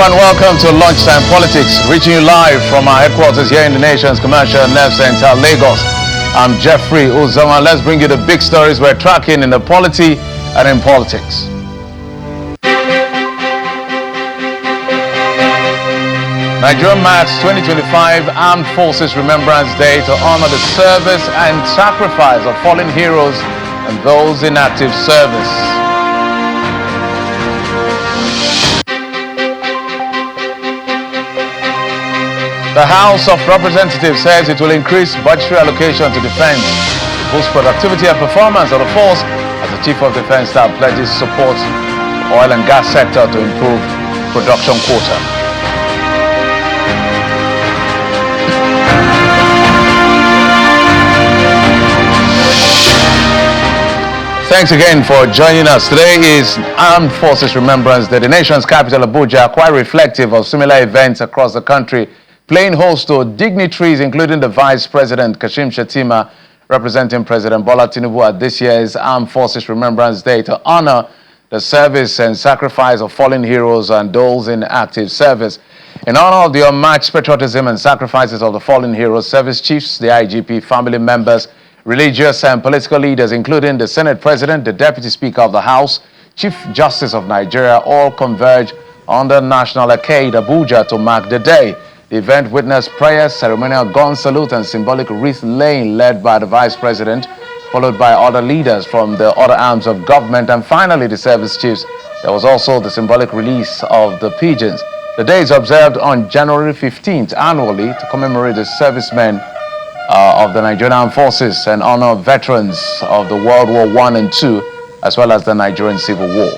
and welcome to Lunchtime Politics, reaching you live from our headquarters here in the nation's commercial nerve center, Lagos. I'm Jeffrey Uzama. Let's bring you the big stories we're tracking in the polity and in politics. Nigeria marks 2025 Armed Forces Remembrance Day to honor the service and sacrifice of fallen heroes and those in active service. The House of Representatives says it will increase budgetary allocation to defense to boost productivity and performance of the force as the Chief of Defense Staff pledges support the oil and gas sector to improve production quota. Thanks again for joining us. Today is Armed Forces Remembrance Day. The nation's capital, Abuja, quite reflective of similar events across the country, playing host to dignitaries, including the Vice President, Kashim Shettima, representing President Bola Tinubu at this year's Armed Forces Remembrance Day to honor the service and sacrifice of fallen heroes and those in active service. In honor of the unmatched patriotism and sacrifices of the fallen heroes, service chiefs, the IGP, family members, religious and political leaders, including the Senate President, the Deputy Speaker of the House, Chief Justice of Nigeria, all converge on the National Arcade, Abuja, to mark the day. The event witnessed prayers, ceremonial gun salute, and symbolic wreath laying led by the Vice President, followed by other leaders from the other arms of government, and finally the service chiefs. There was also the symbolic release of the pigeons. The day is observed on January 15th annually to commemorate the servicemen of the Nigerian Armed Forces and honor veterans of the World War I and II, as well as the Nigerian Civil War.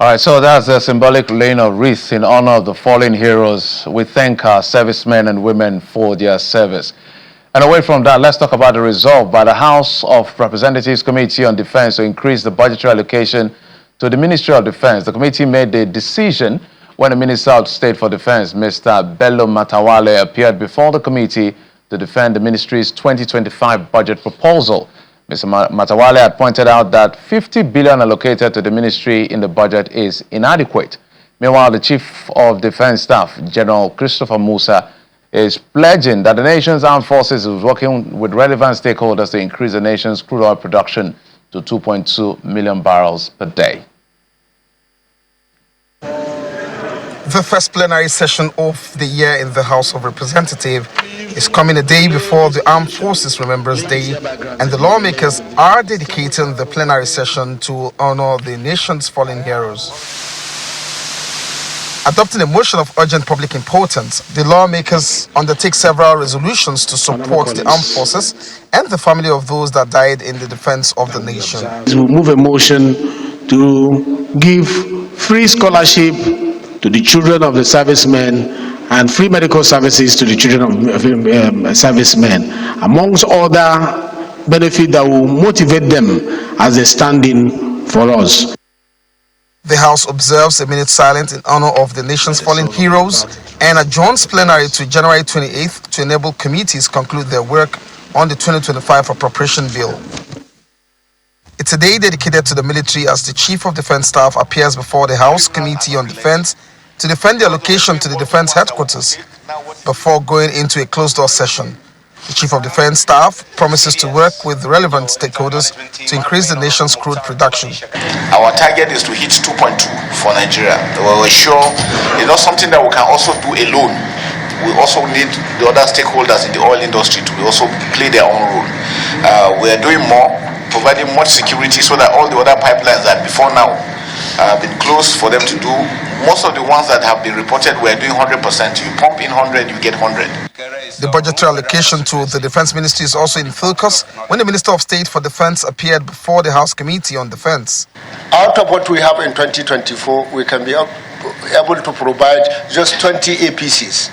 All right, so that's a symbolic laying of wreaths in honor of the fallen heroes. We thank our servicemen and women for their service. And away from that, let's talk about the resolve by the House of Representatives Committee on Defense to increase the budgetary allocation to the Ministry of Defense. The committee made the decision when the Minister of State for Defense, Mr. Bello Matawalle, appeared before the committee to defend the ministry's 2025 budget proposal. Mr. Matawalle had pointed out that 50 billion allocated to the ministry in the budget is inadequate. Meanwhile, the Chief of Defense Staff, General Christopher Musa, is pledging that the nation's armed forces is working with relevant stakeholders to increase the nation's crude oil production to 2.2 million barrels per day. The first plenary session of the year in the House of Representatives is coming a day before the Armed Forces Remembrance Day, and the lawmakers are dedicating the plenary session to honor the nation's fallen heroes. Adopting a motion of urgent public importance, the lawmakers undertake several resolutions to support the armed forces and the family of those that died in the defense of the nation. We move a motion to give free scholarship to the children of the servicemen and free medical services to the children of servicemen, amongst other benefits that will motivate them as they stand in for us. The House observes a minute silence in honor of the nation's fallen heroes and adjourns plenary to January 28th to enable committees conclude their work on the 2025 appropriation bill. It's a day dedicated to the military as the Chief of Defense Staff appears before the House Committee on Defense to defend the allocation to the Defense Headquarters before going into a closed-door session. The Chief of Defense Staff promises to work with relevant stakeholders to increase the nation's crude production. Our target is to hit 2.2 for Nigeria. We're sure it's not something that we can also do alone. We also need the other stakeholders in the oil industry to also play their own role. We are doing more, providing much security so that all the other pipelines that before now have been closed for them to do. Most of the ones that have been reported, we're doing 100%. You pump in 100, you get 100. The budgetary allocation to the Defense Ministry is also in focus when the Minister of State for Defense appeared before the House Committee on Defense. Out of what we have in 2024, we can be able to provide just 20 APCs.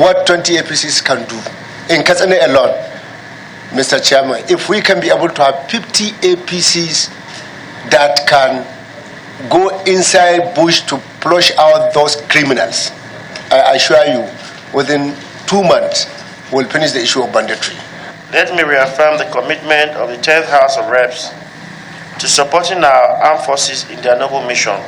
What 20 APCs can do in Katsina alone, Mr. Chairman, if we can be able to have 50 APCs that can go inside bush to flush out those criminals, I assure you, within 2 months, we'll finish the issue of banditry. Let me reaffirm the commitment of the 10th House of Reps to supporting our armed forces in their noble mission.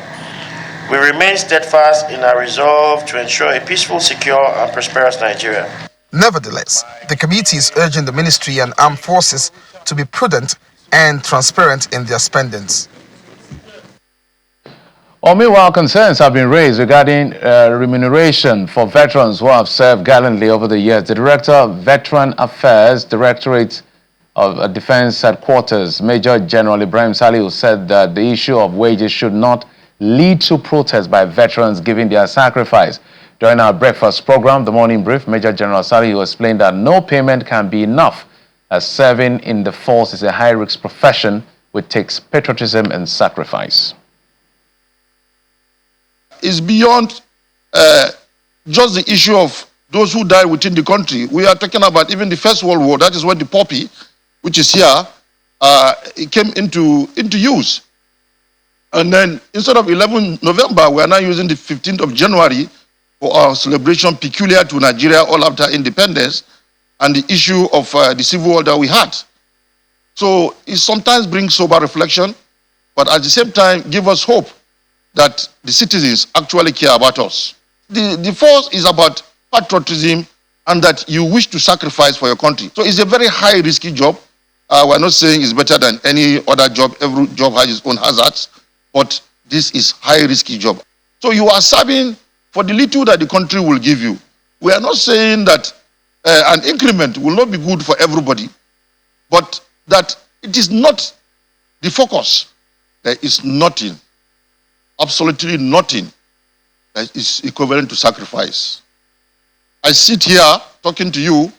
We remain steadfast in our resolve to ensure a peaceful, secure, and prosperous Nigeria. Nevertheless, the committee is urging the ministry and armed forces to be prudent and transparent in their spendings. Meanwhile, concerns have been raised regarding remuneration for veterans who have served gallantly over the years. The Director of Veteran Affairs, Directorate of Defense Headquarters, Major General Ibrahim Salihu, said that the issue of wages should not lead to protests by veterans giving their sacrifice. During our breakfast program, The Morning Brief, Major General Salihu explained that no payment can be enough, as serving in the force is a high-risk profession which takes patriotism and sacrifice. Is beyond just the issue of those who died within the country. We are talking about even the First World War. That is when the poppy, which is here, it came into use. And then instead of 11 November, we are now using the 15th of January for our celebration peculiar to Nigeria all after independence and the issue of the civil war that we had. So it sometimes brings sober reflection, but at the same time give us hope that the citizens actually care about us. The force is about patriotism and that you wish to sacrifice for your country. So it's a very high risky job. We're not saying it's better than any other job. Every job has its own hazards, but this is high risky job. So you are serving for the little that the country will give you. We are not saying that an increment will not be good for everybody, but that it is not the focus. There is nothing, absolutely nothing, that is equivalent to sacrifice. I sit here talking to you,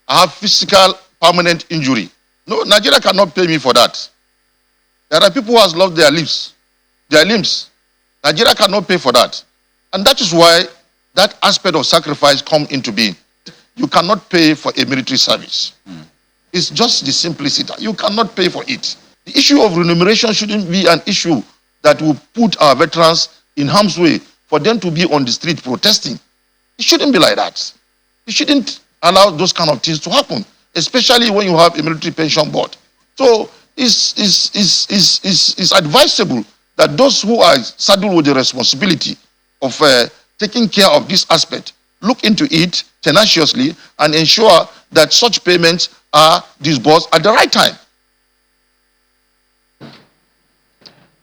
I have physical permanent injury. No, Nigeria cannot pay me for that. There are people who have lost their limbs. Nigeria cannot pay for that. And that is why that aspect of sacrifice comes into being. You cannot pay for a military service. It's just the simplicity. You cannot pay for it. The issue of remuneration shouldn't be an issue that will put our veterans in harm's way for them to be on the street protesting. It shouldn't be like that. You shouldn't allow those kind of things to happen, especially when you have a military pension board. So it's advisable that those who are saddled with the responsibility of taking care of this aspect look into it tenaciously and ensure that such payments are disbursed at the right time.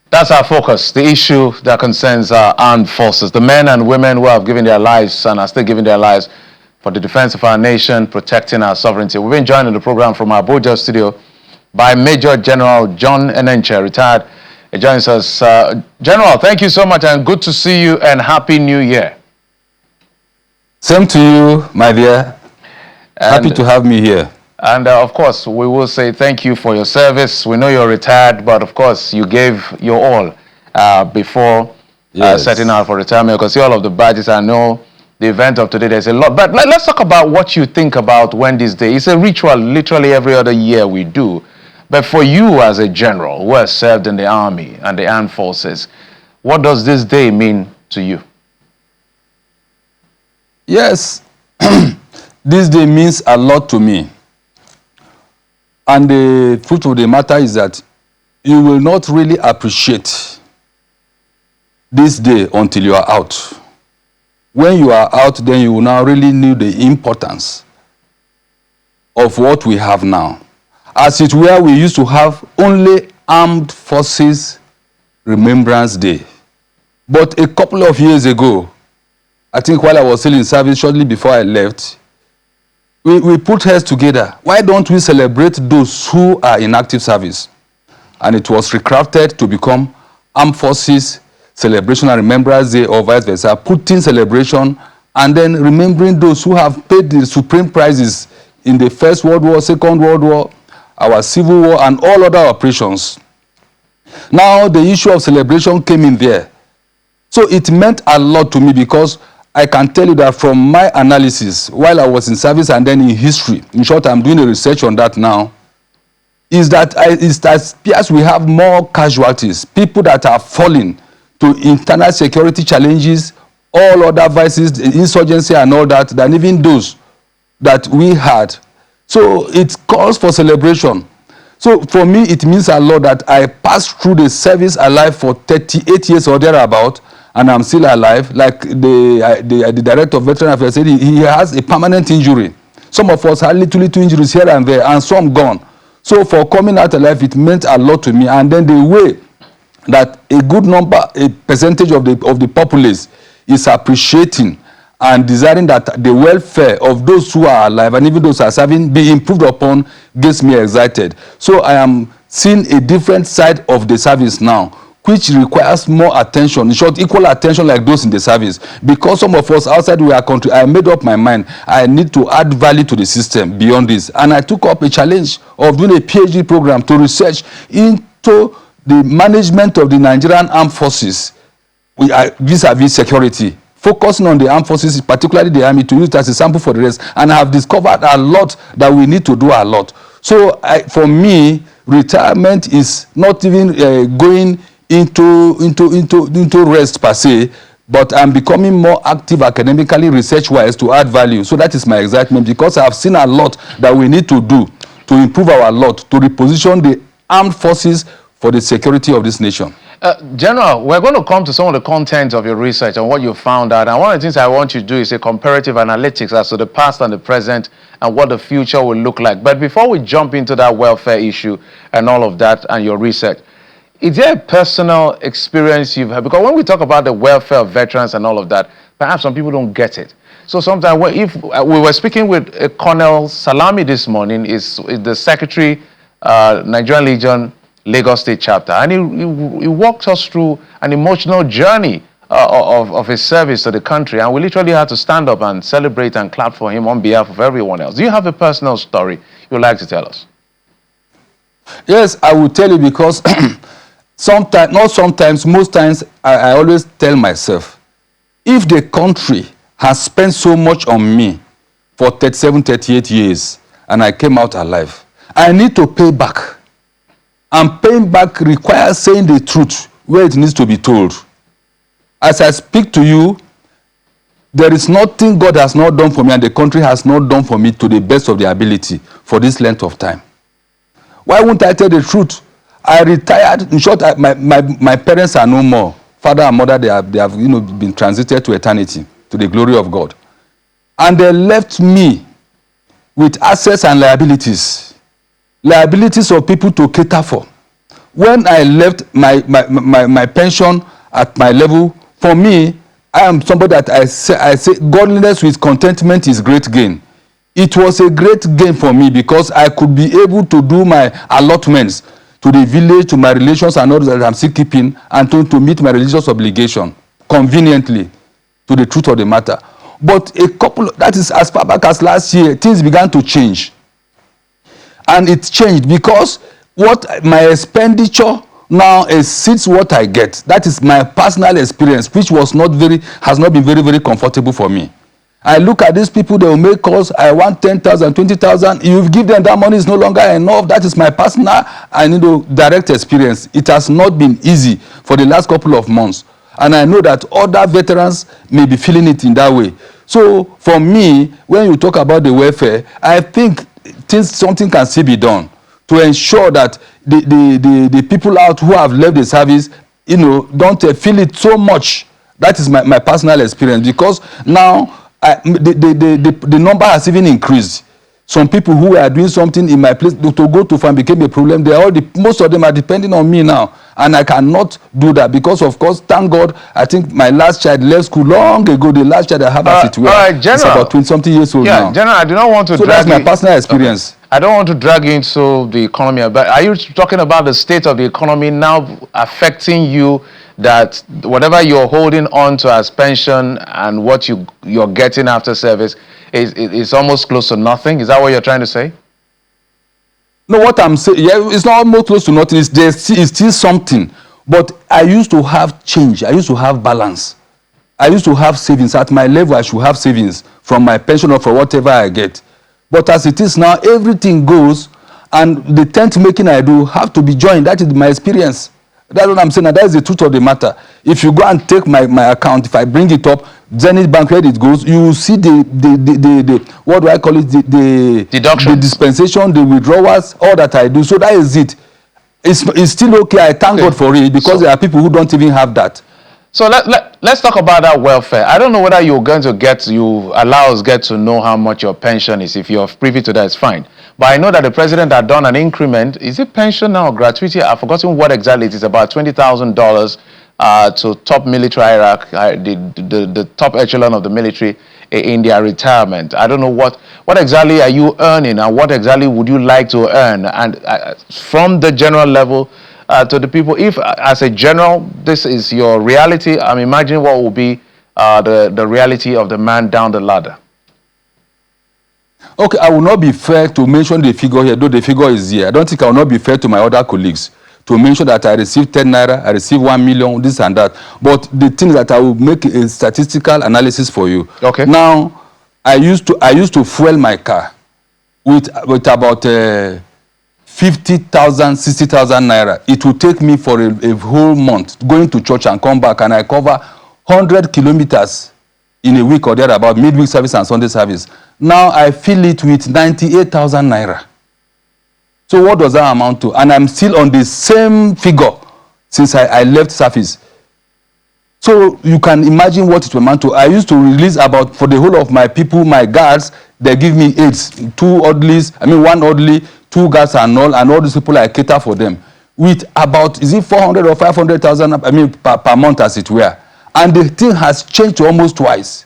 That's our focus, the issue that concerns our armed forces, the men and women who have given their lives and are still giving their lives for the defense of our nation, protecting our sovereignty. We've been joined in the program from our Abuja studio by Major General John Enenche, retired. He joins us. General, thank you so much and good to see you and Happy New Year. Same to you, my dear. Happy to have me here. And of course, we will say thank you for your service. We know you're retired, but of course, you gave your all before setting out for retirement. You can see all of the badges. I know the event of today, there's a lot. But let's talk about what you think about when this day. It's a ritual literally every other year we do. But for you as a general who has served in the army and the armed forces, what does this day mean to you? Yes, this day means a lot to me. And the truth of the matter is that you will not really appreciate this day until you are out. When you are out, then you will now really know the importance of what we have now. As it were, we used to have only Armed Forces Remembrance Day. But a couple of years ago, I think while I was still in service, shortly before I left, we put heads together. Why don't we celebrate those who are in active service? And it was recrafted to become Armed Forces Celebration and Remembrance Day, or vice versa, putting celebration and then remembering those who have paid the supreme prices in the First World War, Second World War, our Civil War, and all other operations. Now the issue of celebration came in there. So it meant a lot to me, because I can tell you that from my analysis, while I was in service and then in history, in short, I'm doing a research on that now, is that yes, we have more casualties, people that are falling to internal security challenges, all other vices, insurgency and all that, than even those that we had. So it calls for celebration. So for me, it means a lot that I passed through the service alive for 38 years or thereabout, and I'm still alive. Like the director of Veteran Affairs said, he has a permanent injury. Some of us had little injuries here and there, and some gone. So for coming out alive, it meant a lot to me. And then the way that a good number, a percentage of the populace is appreciating and desiring that the welfare of those who are alive and even those who are serving be improved upon gets me excited. So I am seeing a different side of the service now, which requires more attention, in short, equal attention like those in the service. Because some of us outside our country, I made up my mind, I need to add value to the system beyond this. And I took up a challenge of doing a PhD program to research into the management of the Nigerian Armed Forces vis-a-vis security, focusing on the armed forces, particularly the army, to use it as a sample for the rest. And I have discovered a lot that we need to do a lot. So for me, retirement is not even going into rest per se, but I'm becoming more active academically, research-wise, to add value. So that is my excitement, because I have seen a lot that we need to do to improve our lot, to reposition the armed forces for the security of this nation. General, we're going to come to some of the content of your research and what you found out. And one of the things I want you to do is a comparative analytics as to the past and the present and what the future will look like. But before we jump into that welfare issue and all of that and your research, is there a personal experience you've had? Because when we talk about the welfare of veterans and all of that, perhaps some people don't get it. So sometimes, if we were speaking with Colonel Salami this morning, is the Secretary, Nigerian Legion, Lagos State Chapter, and he walked us through an emotional journey of his service to the country, and we literally had to stand up and celebrate and clap for him on behalf of everyone else. Do you have a personal story you'd like to tell us? Yes, I will tell you, because sometimes, not sometimes, most times, I always tell myself, if the country has spent so much on me for 37, 38 years, and I came out alive, I need to pay back. And paying back requires saying the truth where it needs to be told. As I speak to you, there is nothing God has not done for me and the country has not done for me to the best of their ability for this length of time. Why won't I tell the truth? I retired. In short, my parents are no more. Father and mother, they have been transited to eternity, to the glory of God. And they left me with assets and liabilities. Liabilities of people to cater for. When I left my pension at my level, for me, I am somebody that I say godliness with contentment is great gain. It was a great gain for me, because I could be able to do my allotments to the village, to my relations and all that I'm still keeping, and to meet my religious obligation conveniently, to the truth of the matter. But that is as far back as last year, things began to change. And it changed because what my expenditure now exceeds what I get. That is my personal experience, which has not been very, very comfortable for me. I look at these people, they will make calls, I want 10,000, 20,000. You give them that money, is no longer enough. That is my personal and direct experience. It has not been easy for the last couple of months. And I know that other veterans may be feeling it in that way. So for me, when you talk about the welfare, I think something can still be done to ensure that the people out who have left the service, don't feel it so much. That is my personal experience, because now the number has even increased. Some people who are doing something in my place to go to farm became a problem. Most of them are depending on me now, and I cannot do that because, of course, thank God, I think my last child left school long ago. The last child I have at it is about 20-something years old now. Yeah, General, I do not want to. So that's my personal experience. Okay. I don't want to drag you into the economy, but are you talking about the state of the economy now affecting you? That whatever you're holding on to as pension and what you're getting after service is almost close to nothing? Is that what you're trying to say? No, what I'm saying, yeah, it's not almost close to nothing. It's still something. But I used to have change. I used to have balance. I used to have savings. At my level, I should have savings from my pension or for whatever I get. But as it is now, everything goes, and the tent making I do have to be joined. That is my experience. That's what I'm saying, and that is the truth of the matter. If you go and take my account, if I bring it up, Zenith Bank, where it goes, you will see the what do I call it, the deductions, the dispensation, the withdrawals, all that I do. So that is it. It's still okay. I thank God for it, because there are people who don't even have that. So let's talk about that welfare. I don't know whether you're going to allow us get to know how much your pension is. If you're privy to that, it's fine. But I know that the president had done an increment. Is it pension now or gratuity? I've forgotten what exactly it is. About $20,000 to top military hierarchy, the top echelon of the military in their retirement. I don't know what exactly are you earning, and what exactly would you like to earn? And from the general level to the people, if as a general this is your reality, I'm imagining what will be the reality of the man down the ladder. Okay, I will not be fair to mention the figure here, though the figure is here. I don't think I will not be fair to my other colleagues to mention that I received 10 naira, I received 1 million, this and that. But the thing that I will make a statistical analysis for you. Okay. Now, I used to fuel my car with about 50,000, 60,000 naira. It will take me for a whole month going to church and come back, and I cover 100 kilometers in a week or thereabout, midweek service and Sunday service. Now I fill it with 98,000 naira. So what does that amount to? And I'm still on the same figure since I left service. So you can imagine what it will amount to. I used to release about, for the whole of my people, my guards, they give me 1 orderly, 2 guards and all these people, I cater for them. With about, is it 400 or 500,000, per month as it were. And the thing has changed to almost twice.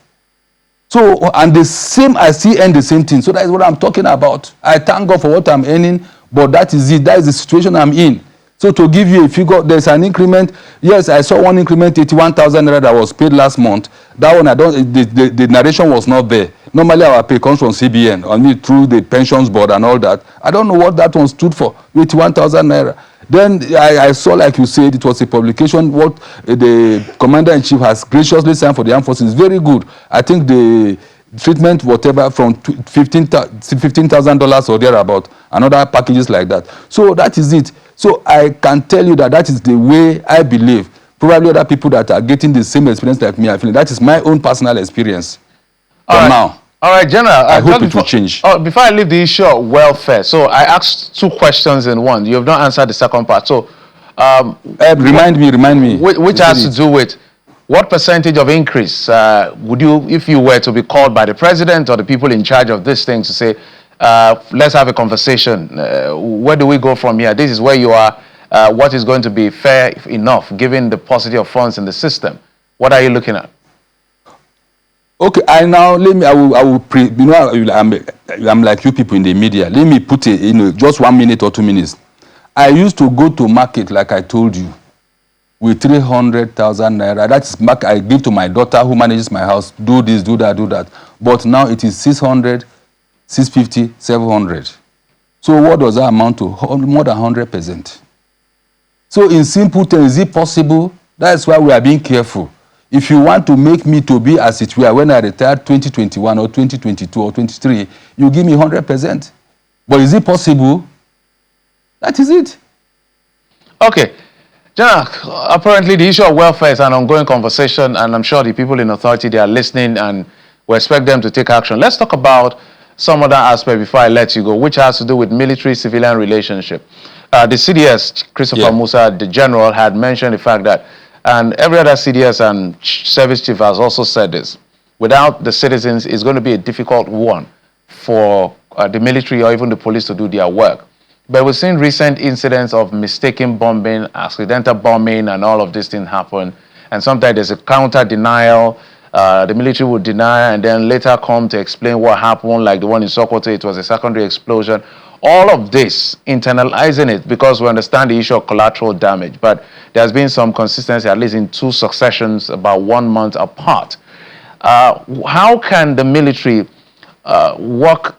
So, and the same, I still earn the same thing. So that is what I'm talking about. I thank God for what I'm earning, but that is it. That is the situation I'm in. So to give you a figure, there's an increment. Yes, I saw one increment, 81,000 naira that was paid last month. That one, the narration was not there. Normally our pay comes from CBN, only through the pensions board and all that. I don't know what that one stood for, 81,000 naira. Then I saw, like you said, it was a publication, what the Commander-in-Chief has graciously signed for the armed forces. Very good. I think the treatment, whatever, from $15,000 or thereabout, and other packages like that. So that is it. So I can tell you that is the way I believe. Probably other people that are getting the same experience like me are feeling. That is my own personal experience. But now, all right, General. I hope it will change. Before I leave the issue of welfare, so I asked 2 questions in one. You have not answered the second part. So, remind me. Which has to do with what percentage of increase would you, if you were to be called by the president or the people in charge of this thing to say, let's have a conversation. Where do we go from here? This is where you are. What is going to be fair enough, given the paucity of funds in the system? What are you looking at? Okay, I'm like you people in the media. Let me put it, just 1 minute or 2 minutes. I used to go to market, like I told you, with 300,000 naira. That's market I give to my daughter who manages my house. Do this, do that, do that. But now it is 600, 650, 700. So what does that amount to? More than 100%. So in simple terms, is it possible? That's why we are being careful. If you want to make me to be as it were when I retired 2021 or 2022 or 23, you give me 100%. But is it possible? That is it. Okay. General, apparently the issue of welfare is an ongoing conversation, and I'm sure the people in authority, they are listening, and we expect them to take action. Let's talk about some other aspect before I let you go, which has to do with military-civilian relationship. The CDS, Christopher Musa, the general, had mentioned the fact that, and every other CDS and service chief has also said this, without the citizens, it's going to be a difficult one for the military or even the police to do their work. But we've seen recent incidents of mistaken bombing, accidental bombing, and all of these things happen. And sometimes there's a counter-denial. The military would deny and then later come to explain what happened, like the one in Sokoto, it was a secondary explosion. All of this, internalizing it, because we understand the issue of collateral damage. But there's been some consistency, at least in 2 successions, about 1 month apart. How can the military work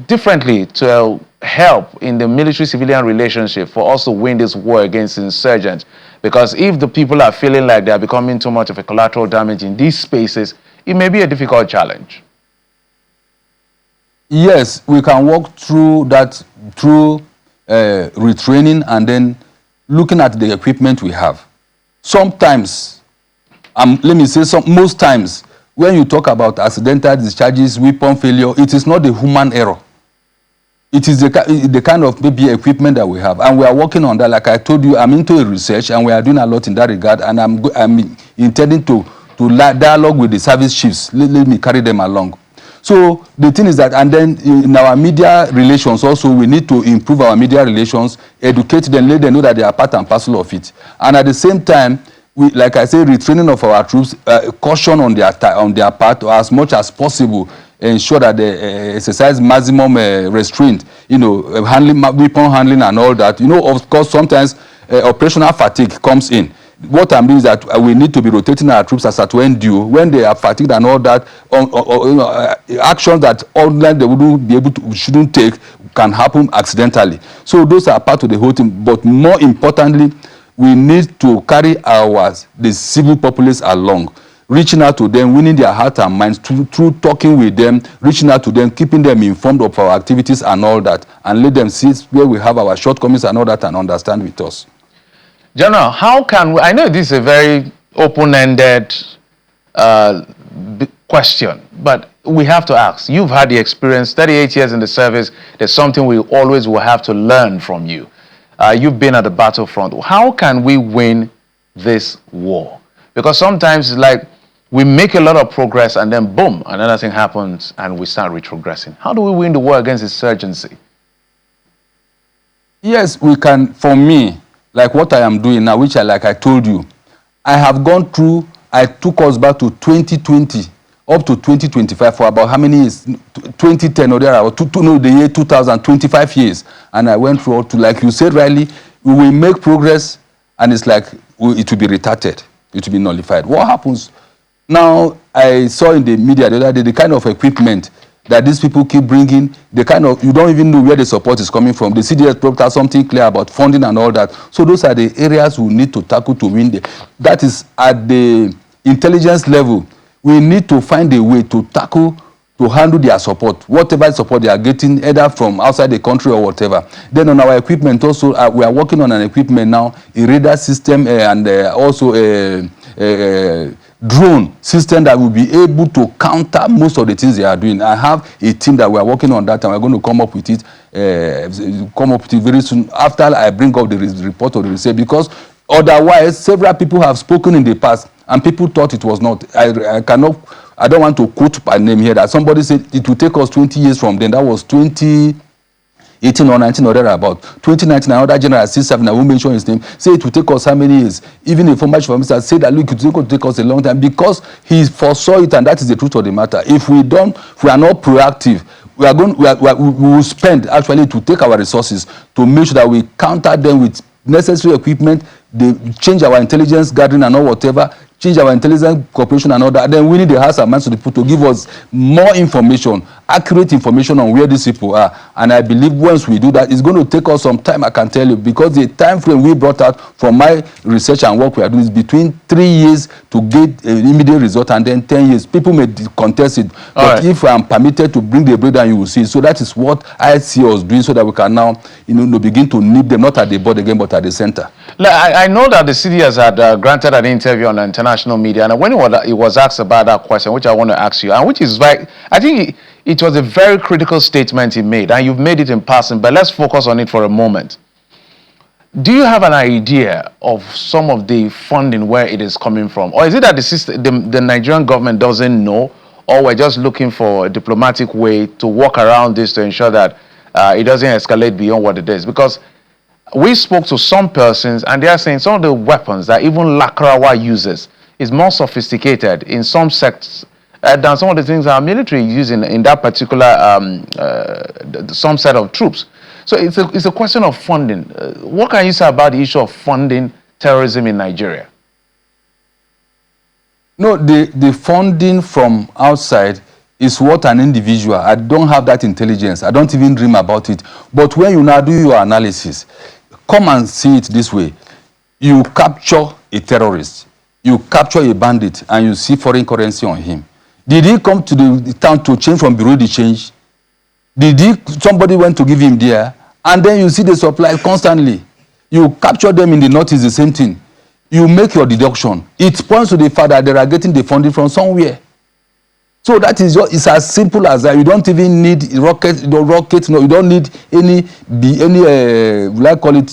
differently to help in the military-civilian relationship for us to win this war against insurgents? Because if the people are feeling like they're becoming too much of a collateral damage in these spaces, it may be a difficult challenge. Yes, we can walk through that, through retraining and then looking at the equipment we have. Sometimes, let me say most times, when you talk about accidental discharges, weapon failure, it is not the human error. It is the kind of maybe equipment that we have, and we are working on that. Like I told you, I'm into a research, and we are doing a lot in that regard, and I'm intending to dialogue with the service chiefs. Let me carry them along. So the thing is that, and then in our media relations also, we need to improve our media relations, educate them, let them know that they are part and parcel of it. And at the same time, we, like I say, retraining of our troops, caution on their part, or as much as possible, ensure that they exercise maximum restraint, handling, weapon handling and all that. Of course, sometimes operational fatigue comes in. What I mean is that we need to be rotating our troops as at when due. When they are fatigued and all that, actions that online they wouldn't be able to, shouldn't take, can happen accidentally. So those are part of the whole thing. But more importantly, we need to carry the civil populace along, reaching out to them, winning their heart and minds through talking with them, reaching out to them, keeping them informed of our activities and all that, and let them see where we have our shortcomings and all that and understand with us. General, how can we, I know this is a very open-ended question, but we have to ask. You've had the experience, 38 years in the service. There's something we always will have to learn from you. You've been at the battlefront. How can we win this war? Because sometimes it's like we make a lot of progress and then boom, another thing happens and we start retrogressing. How do we win the war against insurgency? Yes, we can. For me, like what I am doing now, which like I told you, I have gone through, I took us back to 2020, up to 2025 for about how many years? 2010 or there, the year 2000, 25 years. And I went through to, like you said rightly, we will make progress and it's like it will be retarded, it will be nullified. What happens? Now, I saw in the media the other day the kind of equipment that these people keep bringing, the kind of, you don't even know where the support is coming from. The CDS product has something clear about funding and all that. So those are the areas we need to tackle to win. That is at the intelligence level. We need to find a way to tackle, to handle their support, whatever support they are getting, either from outside the country or whatever. Then on our equipment also, we are working on an equipment now, a radar system and also a drone system that will be able to counter most of the things they are doing. I have a team that we are working on that, and we're going to come up with it very soon after I bring up the report of the research, because otherwise several people have spoken in the past and people thought it was not. I don't want to quote a name here that somebody said it will take us 20 years from then. That was 2018 or 19 or thereabout. 2019, another general C7, I won't mention his name, say it will take us how many years? Even a former chief of minister said that look, it will take us a long time, because he foresaw it, and that is the truth of the matter. If we are not proactive, we will spend, actually, to take our resources to make sure that we counter them with necessary equipment, they change our intelligence gathering and all whatever, change our intelligence cooperation and all that. Then we need the hearts and minds of the people to give us more information, accurate information on where these people are. And I believe once we do that, it's going to take us some time, I can tell you, because the time frame we brought out from my research and work we are doing is between 3 years to get an immediate result, and then 10 years. People may contest it, but if I'm permitted to bring the breakdown, you will see. So that is what I see us doing, so that we can now, begin to nip them, not at the board again, but at the center. I know that the CDS had granted an interview on international media, and when he was asked about that question, which I want to ask you, and which is right, I think it was a very critical statement he made, and you've made it in passing, but let's focus on it for a moment. Do you have an idea of some of the funding, where it is coming from? Or is it that the Nigerian government doesn't know, or we're just looking for a diplomatic way to work around this to ensure that it doesn't escalate beyond what it is? Because we spoke to some persons, and they are saying some of the weapons that even Lakrawa uses is more sophisticated in some sectors than some of the things our military is using in that particular some set of troops. So it's a question of funding. What can you say about the issue of funding terrorism in Nigeria? No, the funding from outside is what an individual. I don't have that intelligence. I don't even dream about it. But when you now do your analysis, come and see it this way. You capture a terrorist, you capture a bandit, and you see foreign currency on him. Did he come to the town to change from bureau de change? Somebody went to give him there, and then you see the supply constantly. You capture them in the north, is the same thing. You make your deduction. It points to the fact that they are getting the funding from somewhere. So that is it's as simple as that. You don't even need rockets. No, you don't need any like call it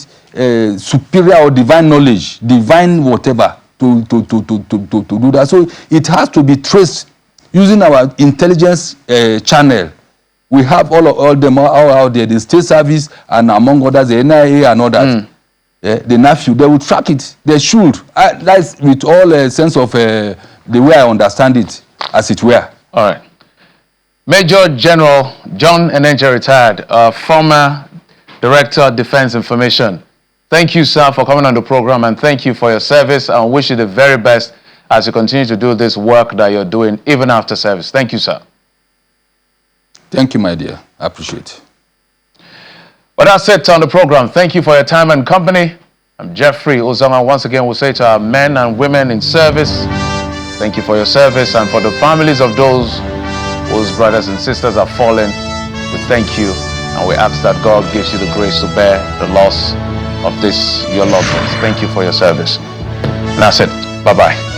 superior or divine knowledge, divine whatever to do that. So it has to be traced using our intelligence channel. We have all them all out there, the state service and among others, the NIA and all that. The nephew, they will track it. They should. That's with all a sense of the way I understand it, as it were. All right. Major General John Enenche, retired, former Director of Defense Information. Thank you, sir, for coming on the program, and thank you for your service. I wish you the very best as you continue to do this work that you're doing, even after service. Thank you, sir. Thank you, my dear. I appreciate it. Well, that's it on the program. Thank you for your time and company. I'm Jeffrey Uzama. Once again, we'll say to our men and women in service, thank you for your service, and for the families of those whose brothers and sisters are fallen, we thank you, and we ask that God gives you the grace to bear the loss of your loved ones. Thank you for your service. And that's it. Bye-bye.